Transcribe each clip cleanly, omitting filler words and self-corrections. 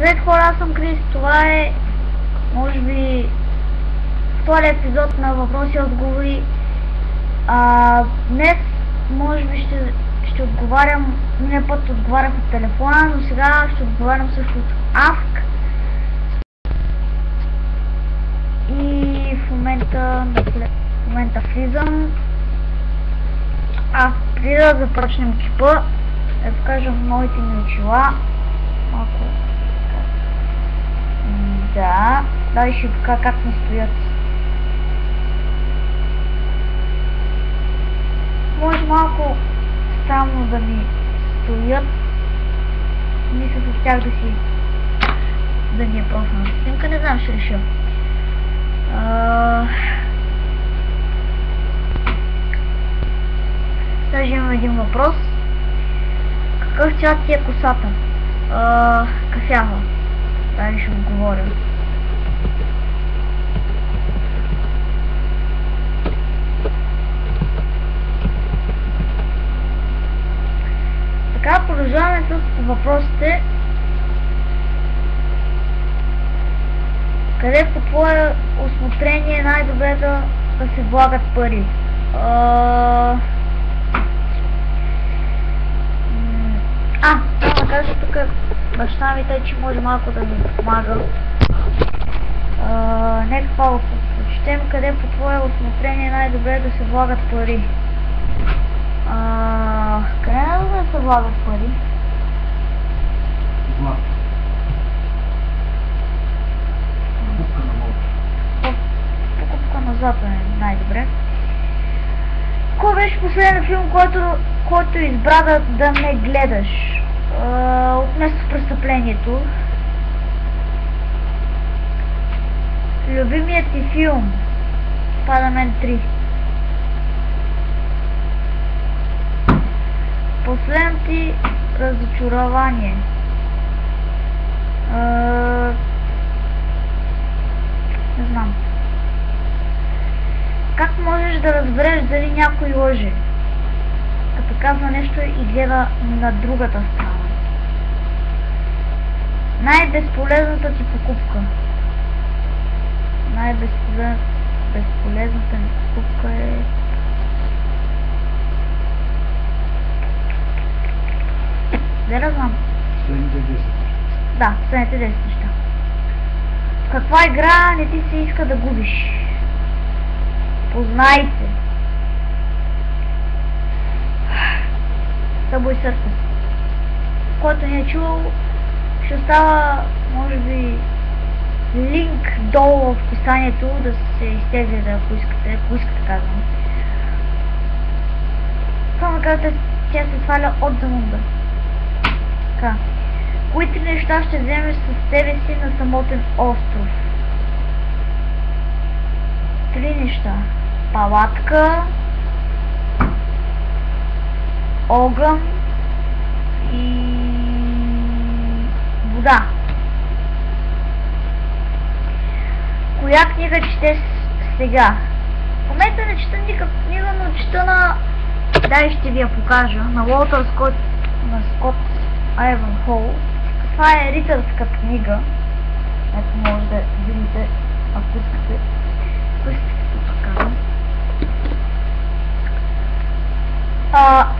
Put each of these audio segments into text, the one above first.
Здравейте хора, аз съм Крис. Това е, може би, втори епизод на въпроси и отговори. Днес, може би, ще отговарям, миналия път отговарях от телефона, но сега ще отговарям също от АВК. И в момента влизам. Преди да започнем екипа, да покажем новите ми очила. Малко. Да, ще ви покажа как ми стоят. Може малко странно да ми стоят. Мисля с тях да ми е профилна снимка, не знам, ще реша. Сега имам един въпрос. Какъв цвят ти е косата? Кафява. Дали ще отговоря. Така, продължаваме с въпросите. Къде по твое усмотрение е най-добре да се влагат пари? Трябва да кажа тук баща ми, тъй че може малко да ми помага. Нека това прочетем. Къде по твое усмотрение е най-добре да се влагат пари? Къде е най-добре да се влагат пари? Покупка на злато е най-добре. Кой беше последен филм, който избра да не гледаш? От местопрестъплението. Любимият ти филм? Spider-Man 3. Последно ти разочарование? Не знам. Как можеш да разбереш дали някой лъже? Като казва нещо и гледа на другата страна. Най-безполезната ти покупка? Безполезната ми покупка е... Не знам. Следните 10 неща. Да, следните 10 неща. Каква игра не ти се иска да губиш? Познайте. Subway Surfers. Който не е чувал, ще остава, може би, линк долу в описанието да се изтеглите, ако искате, казвам. Само да кажете, тя се сваля от замунда. Така. Кои три неща ще вземеш с себе си на самотен остров? Три неща. Палатка, огън и вода. Коя книга четеш сега? В момента не чета никаква книга, но чета на... ще ви я покажа. На Уолтер Скот, на Скот Айвенхол. Това е рицарска книга. Ето може да видите, ако искате.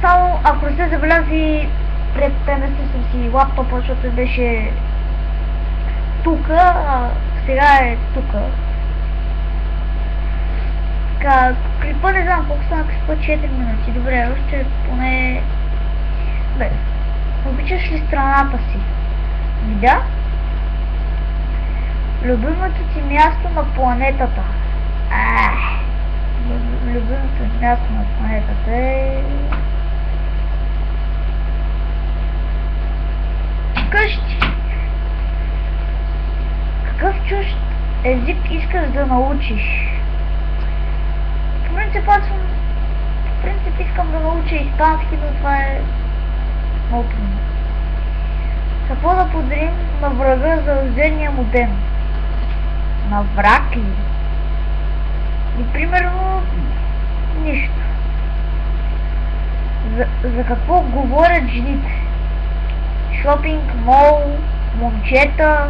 Само ако не се забелязи, преместил съм си лаптопа, защото беше тука, сега е тука. Така, клипа не знам колко стана клипа, 4 минути. Добре, още поне... Обичаш ли страната си? Видя? Любимото ти място на планетата? Любимото място на планетата е... къщи. Какъв чужд език искаш да научиш? По принцип искам да науча испански, но това е много трудно. Какво да подарим на врага за рождения му ден? На враг ли? И примерно нищо. За какво говорят жените? Шопинг, мол, момчета,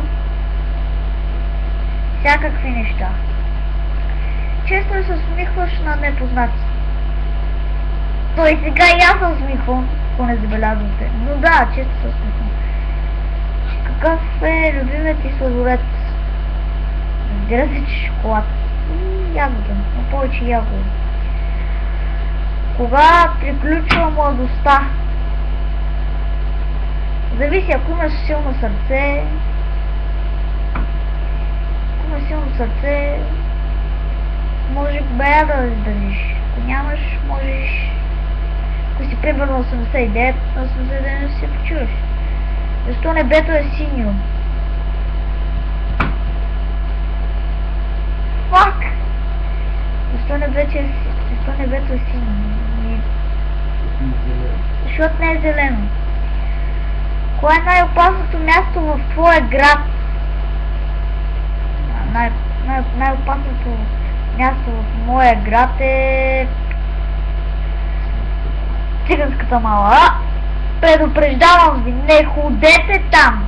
всякакви неща. Често ли се усмихваш на непознати? Той сега и аз се усмихвам, ако не забелязвате. Но да, често се усмихвам. Какъв е любимият ти сладолед? Разбира се, че шоколад. И ягода, но повече ягода. Кога приключва младостта? Зависи, ако имаш силно сърце. Ако имаш силно сърце, може бая да издържиш. Ако нямаш, можеш... Ако си примерно 89, на 89 се почуваш. Защо небето е синьо? Фак! Защо небето е синьо? Защото не е зелено. Кое е най-опасното място в твоя град? Най-опасното място в моя град е... циганската мала. Предупреждавам ви, не ходете там!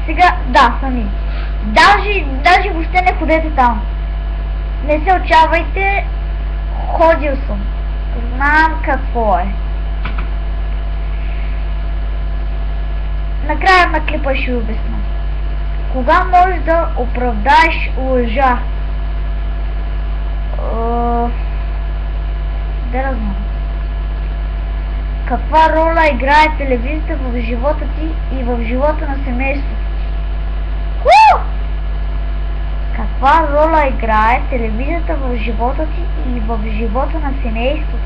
Сега, да, сами. Даже въобще не ходете там. Не се отчавайте, ходил съм. Знам какво е. Накрая на клипа ще ви обясня. Кога можеш да оправдаеш лъжа? Да знам. Каква роля играе телевизията в живота ти и в живота на семейството? Каква роля играе телевизията в живота ти и в живота на семейството?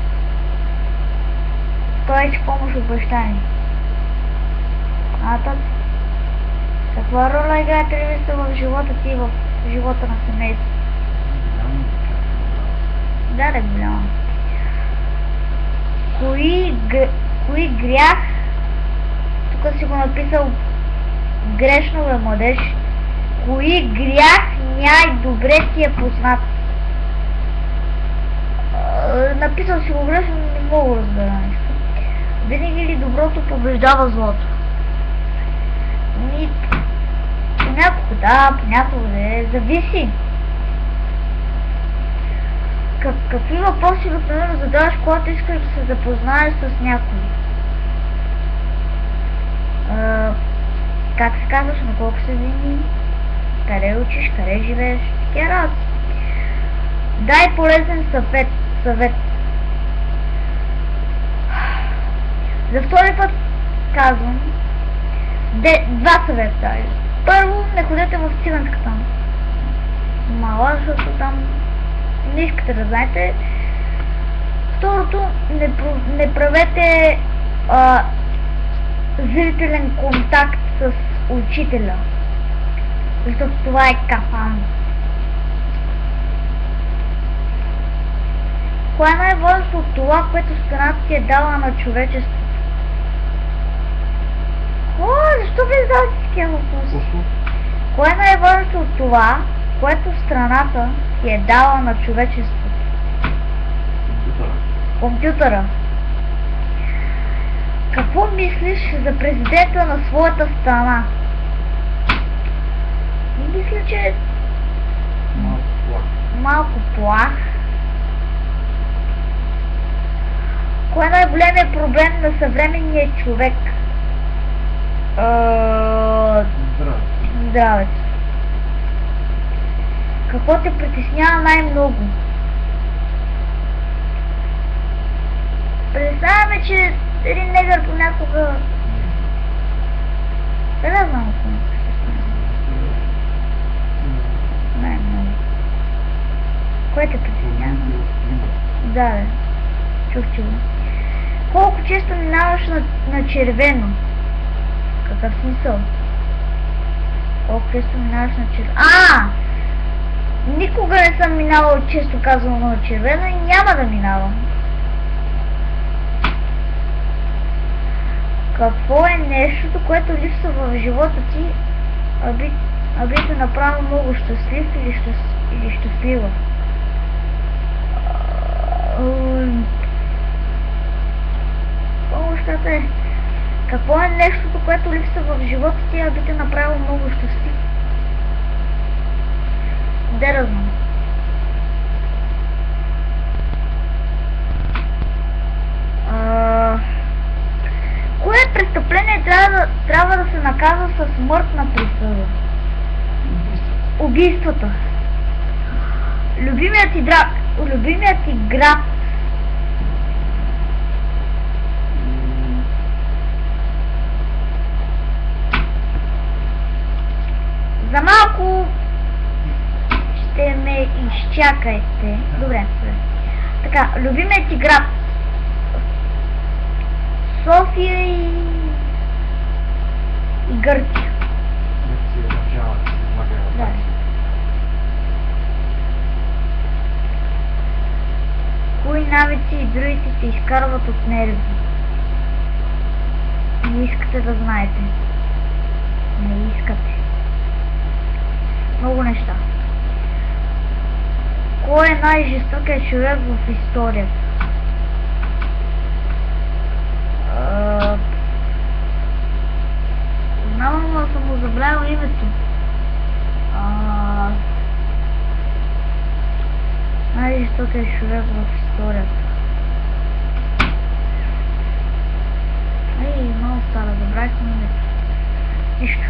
Той е с помощ от баща ми. Каква роля играе телевизията в живота ти и в живота на семейството? Да, голяма. Кои грях, тук си го написал грешно, бе, младеж, кои грях най-добре ти е познат? Написал си го грешно, не мога да разбера нещо. Винаги ли доброто побеждава злото? Понякога да, понякога не, зависи. Какви въпроси обикновено задаваш, когато искаш да се запознаеш с някой? Как се казваш, на колко се години? Къде учиш, къде живееш? Такива работи. Дай полезен съвет. За втори път казвам два съвета. Първо, не ходете в циганската мала, защото там не искате да знаете. Второто, не правете зрителен контакт с учителя, защото това е кафан. Кое е най-важното от това, което страната ти е дала на човечеството? Защо ви задавате такива въпроси? Кое е най-важното от това, което страната ти е дала на човечеството? Компютъра. Какво мислиш за президента на своята страна? Мисля, че е малко плах. Кой е най-големият проблем на съвременния човек? Здравето. Какво те притеснява най-много? Представяме, че един негър понякога... Да знам какво ме притеснява. Най-много. Кое те притеснява? Да. Чух. Колко често минаваш на червено? Какъв смисъл? Колко често минаваш на червено? Никога не съм минавал, често казвам, на червено и няма да минавам. Какво е нещото, което липсва в живота ти, а би те направил много щастлив или щастлива? Помощта е. Какво е нещото, което липсва в живота ти, а би те направило много щастлив? Де да знам. Кое престъпление трябва да се наказва със смъртна присъда? Убийствата. Любимият ти град. За малко ще ме изчакайте. Добре. Така, любимият ти град. София и Гърция. Да. Кои навици и другите се изкарват от нерви? Не искате да знаете. Не искате. Много неща. Кой е най-жестокият човек в историята? Знам, но съм му забравил името. Най-жестокият човек в историята. Много стара, забравих съм името. Нищо.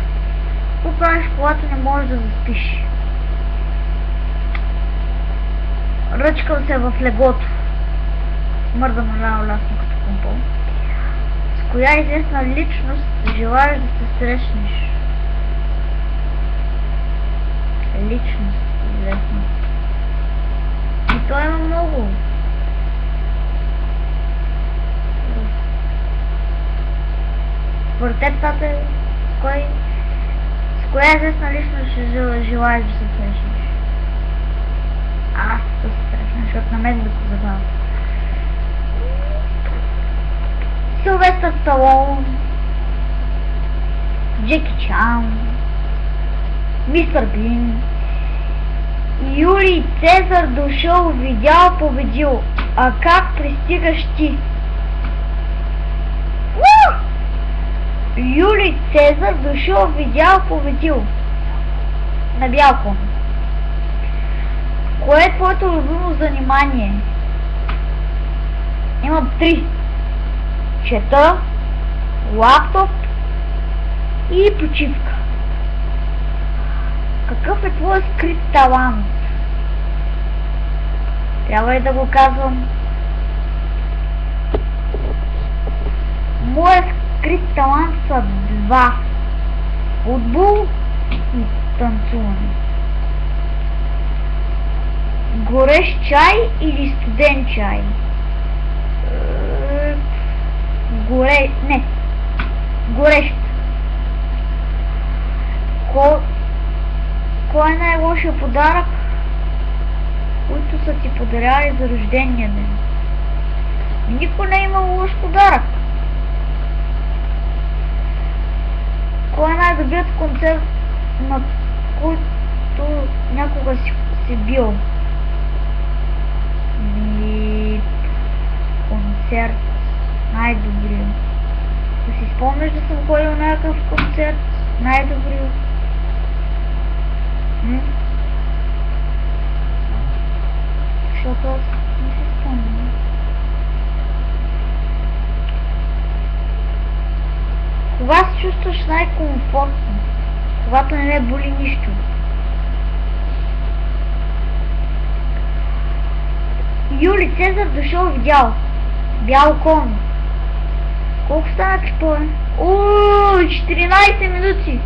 Какво правиш, когато не можеш да заспиш? Ръчкам се в леглото. Смърдам лясно като компол. С коя известна личност желаеш да се срещнеш? Личност известна. И то има много. Според теб, тате, с коя известна личност желаеш да се срещнеш? Аз да се срещна, защото на мен да го задава. Силвестър Сталон, Джеки Чан, Мистер Бин, Юлий Цезар дошъл, видял, победил. А как пристигаш ти? Юлий Цезар дошъл, видял, победил. На бял кон. Кое е твоето любимо занимание? Имам 3. Чета, лаптоп и почивка. Какъв е твой скрит талант? Трябва ли да го казвам? Моят скрит талант са 2. Футбол и танцуване. Горещ чай или студен чай? Горещ. Кой е най-лошия подарък, които са ти подаряли за рождения ден? Никой не е имал лош подарък. Кой е най-добрият концерт, на който някога си бил? Концерт. Най-добрия. Да си спомняш да съм ходил на някакъв концерт? Най-добрия. Защото аз не си спомням. Кога се чувстваш най-комфортно? Когато не ме боли нищо. Юлий Цезар дошъл, видял. Бял кон. Колко стана клипа? 14 минути.